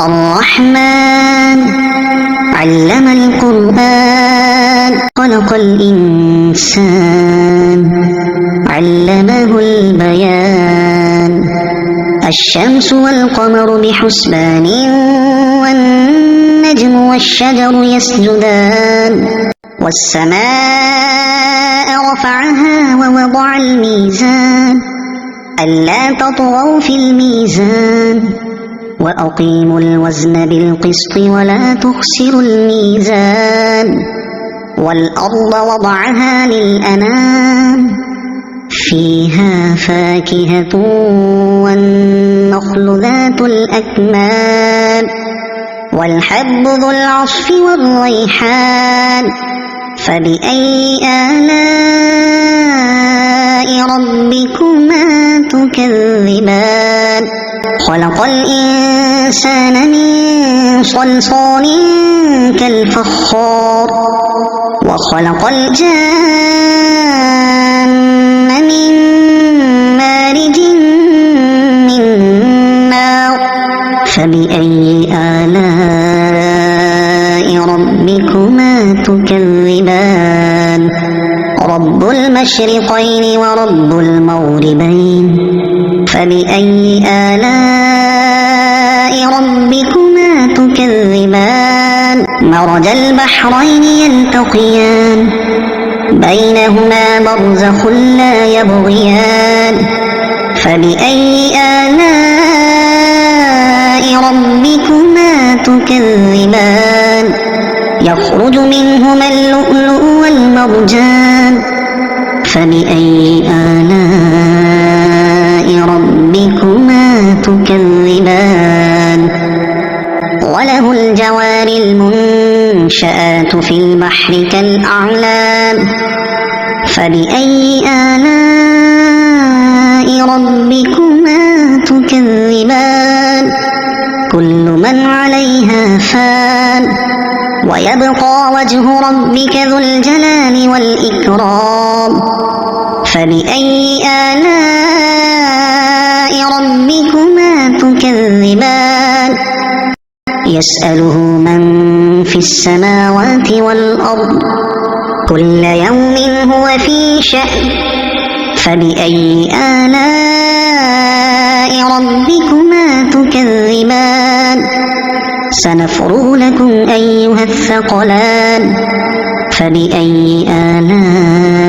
الرحمن علم القرآن خلق الإنسان علمه البيان الشمس والقمر بحسبان والنجم والشجر يسجدان والسماء رفعها ووضع الميزان ألا تطغوا في الميزان وأقيموا الوزن بالقسط ولا تخسروا الميزان والأرض وضعها للأنام فيها فاكهة والنخل ذات الأكمام والحب ذو العصف والريحان فبأي آلاء ربكما تكذبان خلق الإنسان من صلصال كالفخار وخلق الجان من مارج من نار فبأي آلاء ربكما تكذبان رب المشرقين ورب المغربين فبأي آلاء ربكما تكذبان مرج البحرين يلتقيان بينهما برزخ لا يبغيان فبأي آلاء ربكما تكذبان يخرج منهما اللؤلؤ والمرجان فبأي آلاء ربكما تكذبان وله الجوار المنشآت في البحر كالأعلام فبأي آلاء ربكما تكذبان كل من عليها فان ويبقى وجه ربك ذو الجلال والإكرام فبأي آلاء ربكما تكذبان يسأله من في السماوات والأرض كل يوم هو في شأن فبأي آلاء ربكما تكذبان سنفرغ لكم أيها الثقلان فبأي آلاء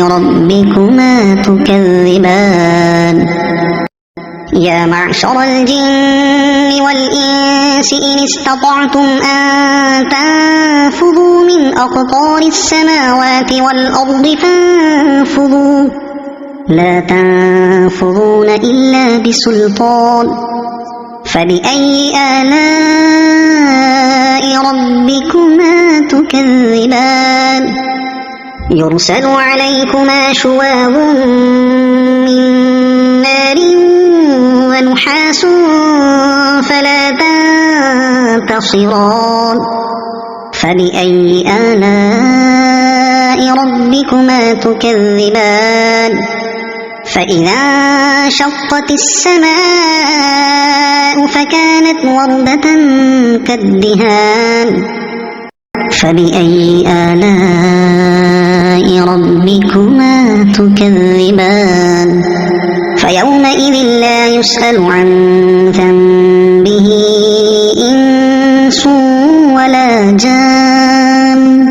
ربكما تكذبان يا معشر الجن والإنس إن استطعتم أن تنفذوا من أقطار السماوات والأرض فانفذوا لا تنفذون إلا بسلطان فبأي آلاء ربكما تكذبان يرسل عليكما شواظ من نار ونحاس فلا تنتصران فبأي آلاء ربكما تكذبان فإذا انشقت السماء فكانت وردة كالدهان فبأي آلاء ربكما تكذبان فيومئذ لا يسأل عن ذنبه إنس ولا جان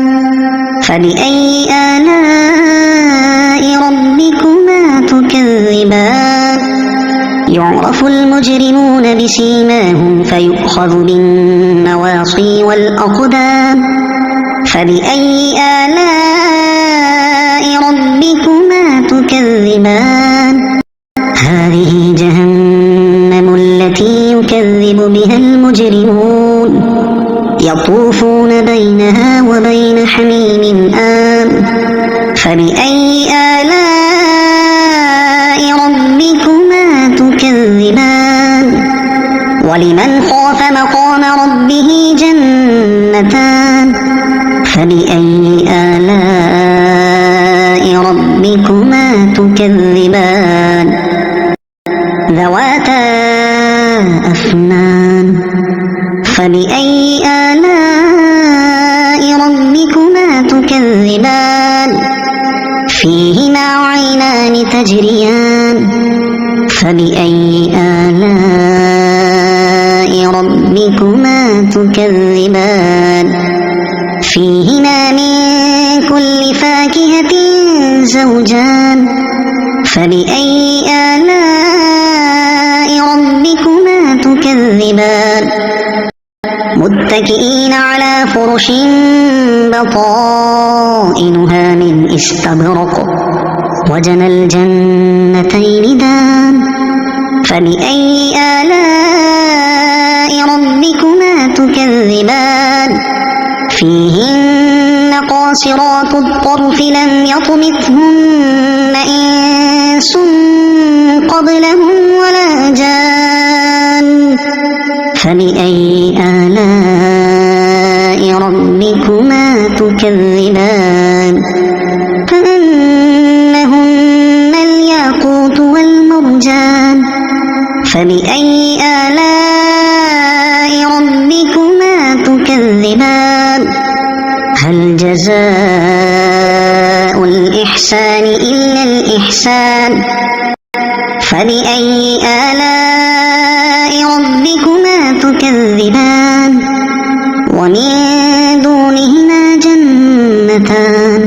فبأي آلاء ربكما تكذبان يعرف المجرمون بسيماهم فيؤخذ بالنواصي والأقدام فبأي آلاء ربكما تكذبان هذه جهنم التي يكذب بها المجرمون يطوفون بينها وبين حميم آن فبأي آلاء ربكما تكذبان ولمن خاف مقام ربه جنتان فبأي آلاء ربكما تكذبان ذواتا أفنان فبأي آلاء ربكما تكذبان فيهما عينان تجريان فبأي آلاء ربكما تكذبان فيهما من كل فاكهة زوجان فبأي آلاء ربكما تكذبان متكئين على فرش بطائنها من استبرق وجنى الجنتين دان فبأي آلاء ربكما تكذبان فيهن قاصرات الطرف لم يطمثهن إنس قبلهم ولا جان فبأي آلاء ربكما تكذبان كأنهن الياقوت والمرجان فبأي آلاء ربكما تكذبان هل جزاء الإحسان إلا الإحسان فبأي آلاء ربكما تكذبان ومن دونهما جنتان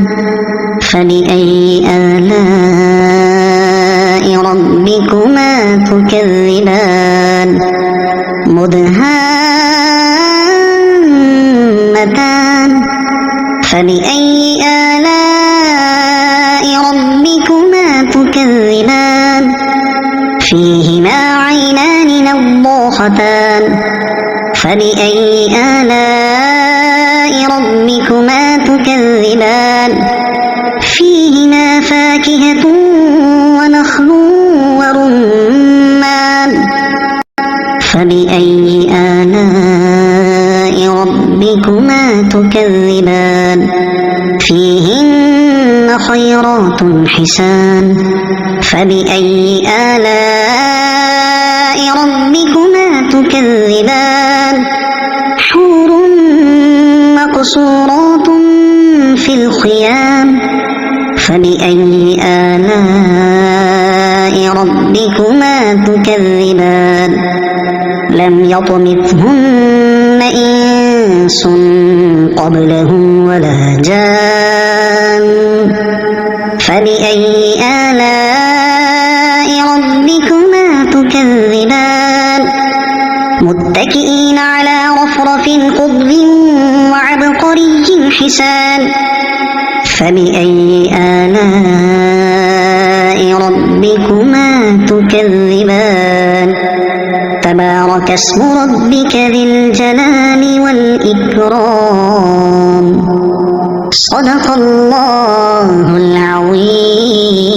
فبأي آلاء ربكما تكذبان مدهامتان فبأي آلاء ربكما تكذبان فيهما عينان نضاختان فبأي آلاء ربكما تكذبان فيهما فاكهة ونخل ورمان فبأي آلاء ربكما تكذبان فيهن خيرات حسان فبأي آلاء ربكما تكذبان حور مقصورات في الخيام فبأي آلاء ربكما تكذبان لم يطمثهن إنس قبلهم ولا جان فبأي آلاء ربكما تكذبان متكئين على رفرف خضر وعبقري حسان فبأي آلاء ربكما تكذبان تبارك اسم ربك ذي الجلال والإكرام صدق الله العظيم.